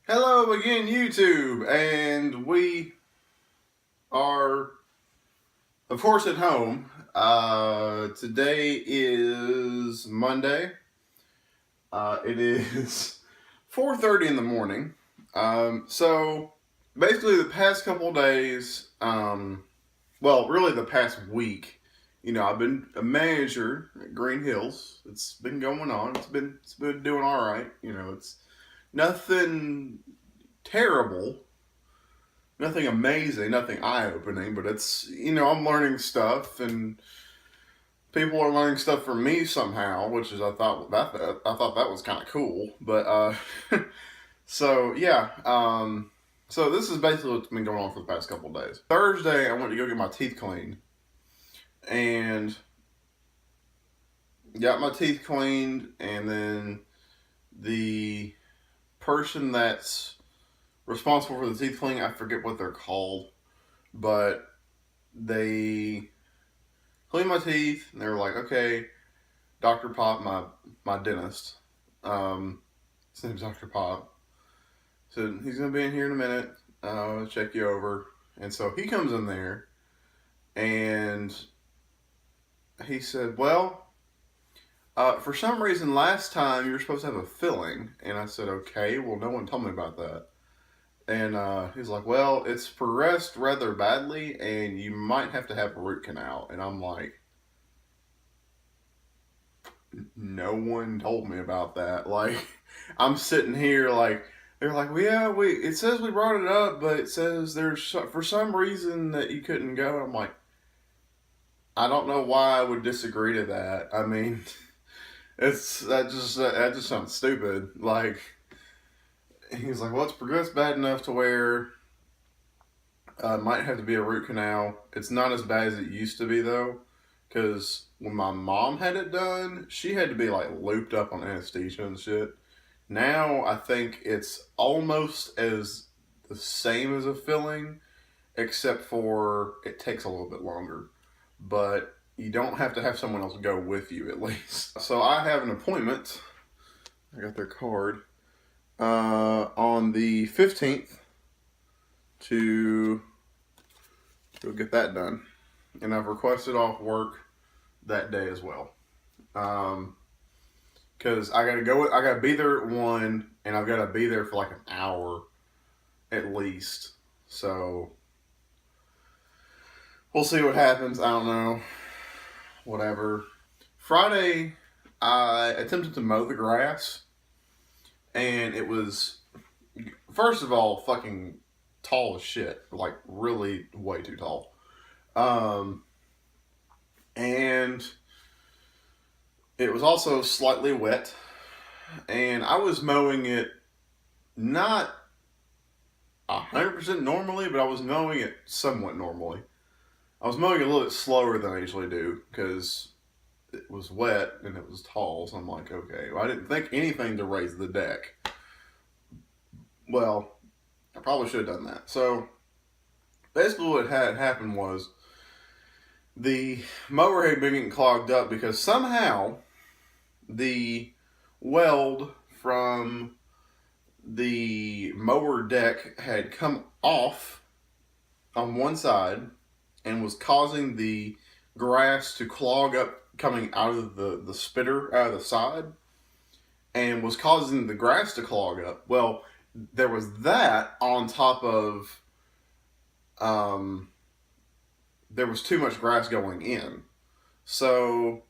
Hello again, YouTube, and we are, of course, at home. Today is Monday. It is 4:30 in the morning. So basically, the past couple days, well, really the past week, I've been a manager at Green Hills. It's been going on. It's been doing all right. It's nothing terrible, nothing amazing, nothing eye opening, but it's, I'm learning stuff and people are learning stuff from me somehow, which is I thought that was kind of cool. But so yeah, so this is basically what's been going on for the past couple of days. Thursday, I went to go get my teeth cleaned and got my teeth cleaned, and then the person that's responsible for the teeth cleaning, I forget what they're called, but they cleaned my teeth, and they were like, "Okay, Dr. Pop, my dentist, his name's Dr. Pop, so he's gonna be in here in a minute. Check you over." And so he comes in there, and he said, "Well, for some reason, last time you were supposed to have a filling." And I said, "Okay, well, no one told me about that." And he's like, "Well, it's progressed rather badly, and you might have to have a root canal." And I'm like, no one told me about that. Like, I'm sitting here like, they're like, "Well, yeah, it says we brought it up, but it says there's for some reason that you couldn't go." I'm like, I don't know why I would disagree to that. I mean, that just sounds stupid. Like, he's like, "Well, it's progressed bad enough to where might have to be a root canal. It's not as bad as it used to be though, because when my mom had it done, she had to be like looped up on anesthesia and shit. Now I think it's almost as the same as a filling, except for it takes a little bit longer. But you don't have to have someone else go with you at least." So I have an appointment. I got their card on the 15th to go get that done, and I've requested off work that day as well. Because I gotta be there at 1, and I've gotta be there for like an hour at least. So we'll see what happens. I don't know. Whatever. Friday, I attempted to mow the grass, and it was, first of all, fucking tall as shit. Like, really way too tall. Um, and it was also slightly wet, and I was mowing it not 100% normally, but I was mowing it somewhat normally. I was mowing it a little bit slower than I usually do because it was wet and it was tall. So I'm like, okay, well, I didn't think anything to raise the deck. Well, I probably should have done that. So basically, what had happened was the mower had been getting clogged up because somehow the weld from the mower deck had come off on one side and was causing the grass to clog up coming out of the spitter out of the side, and was causing the grass to clog up. Well, there was that on top of there was too much grass going in. So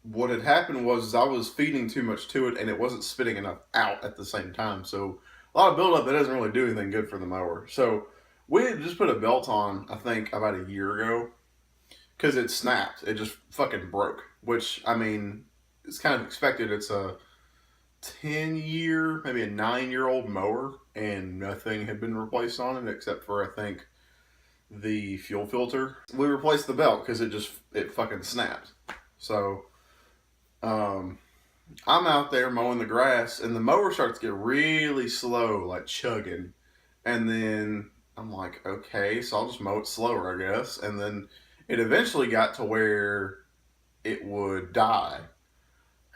what had happened was I was feeding too much to it, and it wasn't spitting enough out at the same time. So a lot of buildup that doesn't really do anything good for the mower. So we had just put a belt on, I think, about a year ago, because it snapped. It just fucking broke. Which, I mean, it's kind of expected. It's a 10-year, maybe a 9-year-old mower, and nothing had been replaced on it except for, I think, the fuel filter. We replaced the belt because it fucking snapped. So I'm out there mowing the grass, and the mower starts to get really slow, like chugging. And then I'm like, okay, so I'll just mow it slower, I guess. And then it eventually got to where it would die.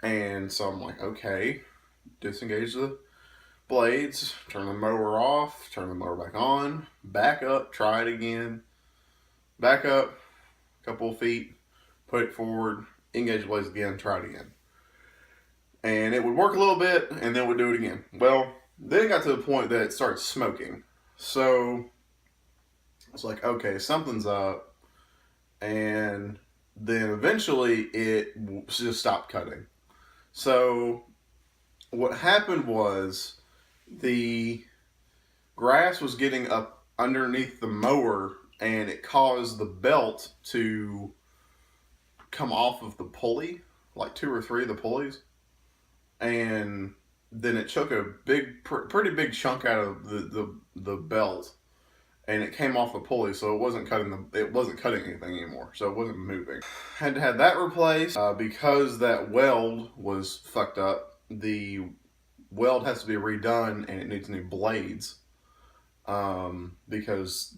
And so I'm like, okay, disengage the blades, turn the mower off, turn the mower back on, back up, try it again, back up a couple of feet, put it forward, engage the blades again, try it again. And it would work a little bit, and then we'd do it again. Well, then it got to the point that it started smoking. So it's like, okay, something's up. And then eventually it just stopped cutting. So what happened was the grass was getting up underneath the mower, and it caused the belt to come off of the pulley, like 2 or 3 of the pulleys. And then it took a pretty big chunk out of the belt, and it came off the pulley, so it wasn't cutting anything anymore, so it wasn't moving. Had to have that replaced because that weld was fucked up. The weld has to be redone, and it needs new blades because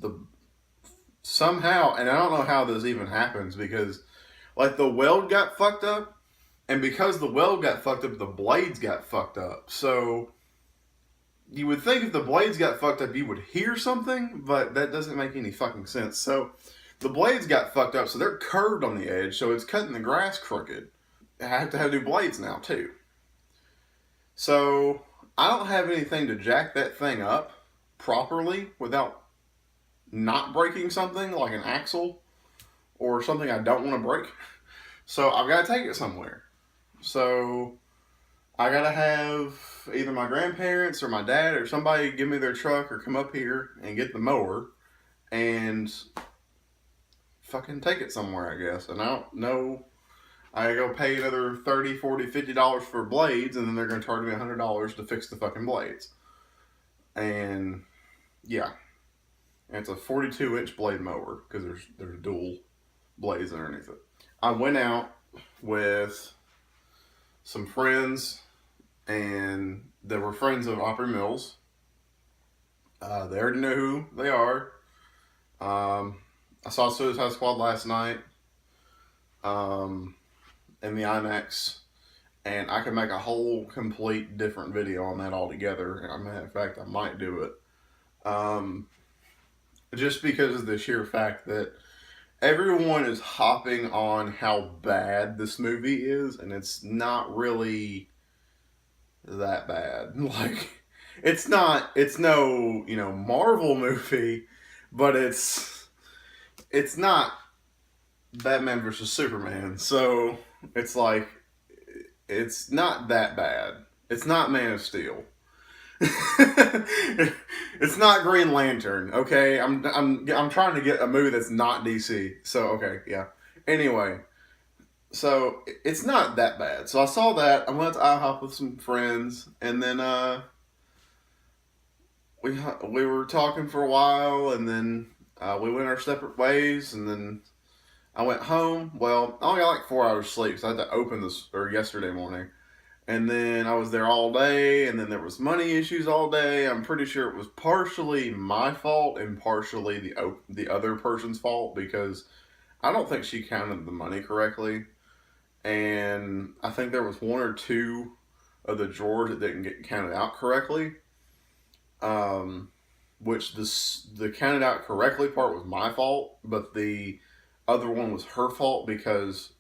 somehow, and I don't know how this even happens, because like the weld got fucked up. And because the weld got fucked up, the blades got fucked up. So you would think if the blades got fucked up, you would hear something, but that doesn't make any fucking sense. So the blades got fucked up, so they're curved on the edge, so it's cutting the grass crooked. I have to have new blades now, too. So I don't have anything to jack that thing up properly without not breaking something like an axle or something I don't want to break. So I've got to take it somewhere. So I gotta have either my grandparents or my dad or somebody give me their truck or come up here and get the mower and fucking take it somewhere, I guess. And I don't know, I go pay another $30, $40, $50 for blades, and then they're gonna charge me $100 to fix the fucking blades. And yeah, and it's a 42-inch blade mower because there's dual blades underneath it. I went out with some friends, and they were friends of Opry Mills. They already know who they are. I saw Suicide Squad last night in the IMAX, and I could make a whole complete different video on that altogether. In fact, I might do it. Just because of the sheer fact that everyone is hopping on how bad this movie is, and it's not really that bad. Like, it's no, Marvel movie, but it's not Batman versus Superman. So it's like, it's not that bad. It's not Man of Steel. It's not Green Lantern, okay? I'm trying to get a movie that's not DC. So okay, yeah. Anyway, so it's not that bad. So I saw that. I went to IHOP with some friends, and then we were talking for a while, and then we went our separate ways, and then I went home. Well, I only got like 4 hours sleep, so I had to open this yesterday morning. And then I was there all day, and then there was money issues all day. I'm pretty sure it was partially my fault and partially the other person's fault, because I don't think she counted the money correctly. And I think there was 1 or 2 of the drawers that didn't get counted out correctly. Which the counted out correctly part was my fault, but the other one was her fault, because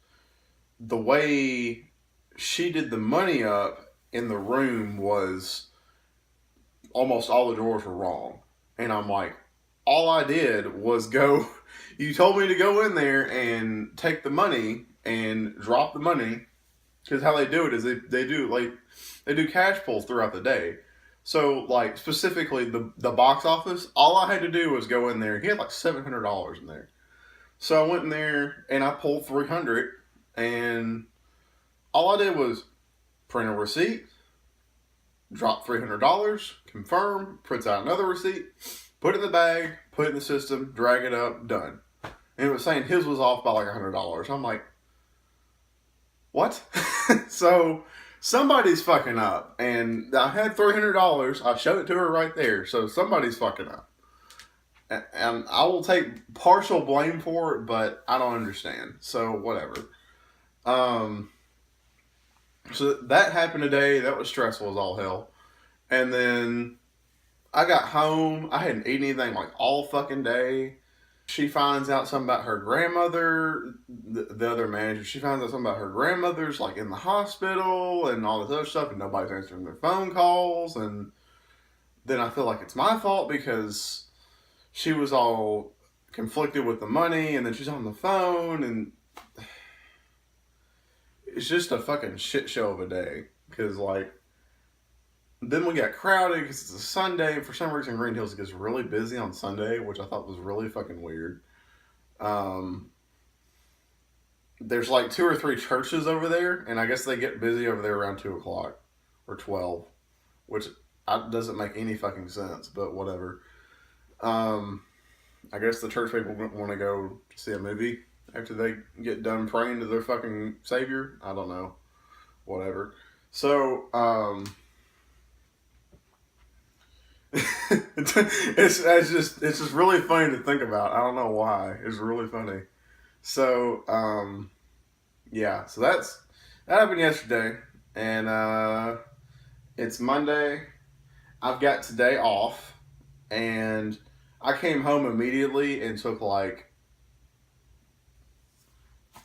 the way she did the money up in the room was almost all the drawers were wrong. And I'm like, all I did was go, you told me to go in there and take the money and drop the money, because how they do it is they do cash pulls throughout the day. So like specifically the box office, all I had to do was go in there. He had like $700 in there. So I went in there and I pulled $300, and all I did was print a receipt, drop $300, confirm, prints out another receipt, put it in the bag, put it in the system, drag it up, done. And it was saying his was off by like $100. I'm like, what? So somebody's fucking up. And I had $300. I showed it to her right there. So somebody's fucking up. And I will take partial blame for it, but I don't understand. So whatever. So that happened today. That was stressful as all hell. And then I got home. I hadn't eaten anything like all fucking day. She finds out something about her grandmother, the other manager. She finds out something about her grandmother's like in the hospital and all this other stuff, and nobody's answering their phone calls. And then I feel like it's my fault because she was all conflicted with the money, and then she's on the phone, and it's just a fucking shit show of a day. Because like, then we got crowded because it's a Sunday, and for some reason Green Hills gets really busy on Sunday, which I thought was really fucking weird. Um, there's like 2 or 3 churches over there, and I guess they get busy over there around 2 o'clock or 12, which doesn't make any fucking sense, but whatever. Um, I guess the church people want to go see a movie after they get done praying to their fucking savior. I don't know, whatever. So, it's just really funny to think about. I don't know why. It's really funny. So, yeah. So that happened yesterday, and it's Monday. I've got today off, and I came home immediately and took like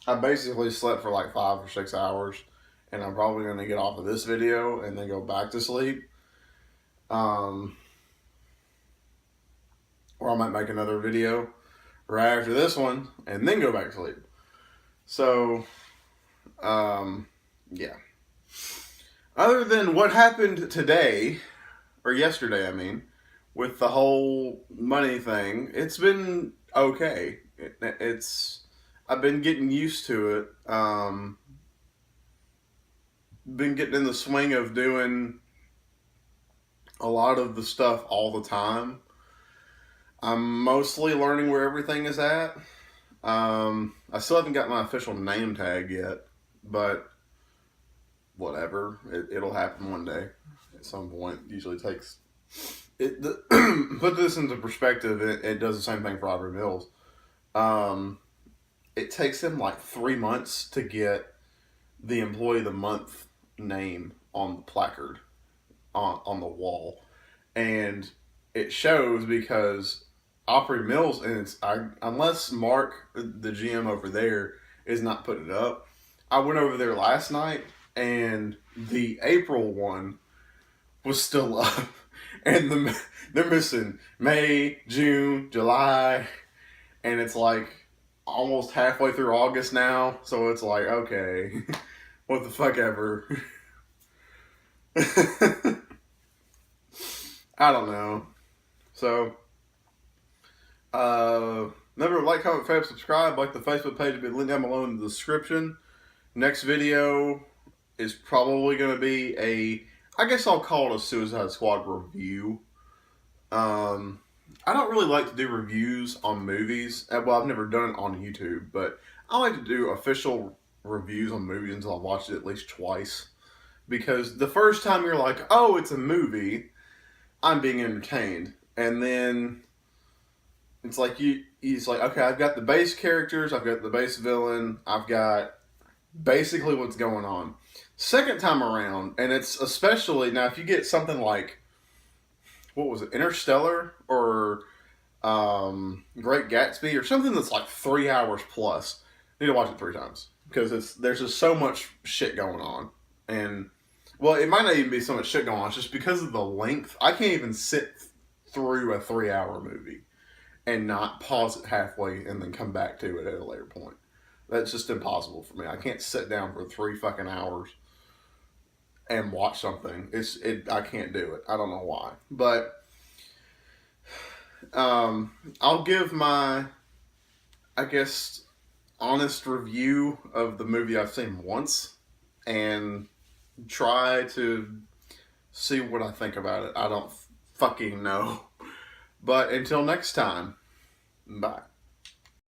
I basically slept for like 5 or 6 hours, and I'm probably gonna get off of this video and then go back to sleep. Um, or I might make another video right after this one and then go back to sleep. So, yeah. Other than what happened today, or yesterday, I mean, with the whole money thing, it's been okay. I've been getting used to it. Been getting in the swing of doing a lot of the stuff all the time. I'm mostly learning where everything is at. I still haven't got my official name tag yet, but whatever. It'll happen one day at some point. Usually takes put this into perspective. It does the same thing for Aubrey Mills. It takes him like 3 months to get the employee of the month name on the placard on the wall, and it shows because Opry Mills, and unless Mark, the GM over there, is not putting it up. I went over there last night, and the April one was still up, and they're missing May, June, July, and it's like almost halfway through August now. So it's like, okay, what the fuck ever. I don't know. So, remember, like, comment, favorite, subscribe. Like the Facebook page will be linked down below in the description. Next video is probably going to be I guess I'll call it a Suicide Squad review. I don't really like to do reviews on movies. Well, I've never done it on YouTube, but I like to do official reviews on movies until I've watched it at least twice. Because the first time you're like, oh, it's a movie, I'm being entertained. And then it's like he's like, okay, I've got the base characters, I've got the base villain, I've got basically what's going on. Second time around, and it's especially, now if you get something like, what was it, Interstellar or Great Gatsby or something that's like 3 hours plus, you need to watch it 3 times. Because there's just so much shit going on. And, well, it might not even be so much shit going on. It's just because of the length. I can't even sit through a 3-hour movie and not pause it halfway and then come back to it at a later point. That's just impossible for me. I can't sit down for 3 fucking hours and watch something. I can't do it. I don't know why. But I'll give my, I guess, honest review of the movie I've seen once and try to see what I think about it. I don't fucking know. But until next time, bye.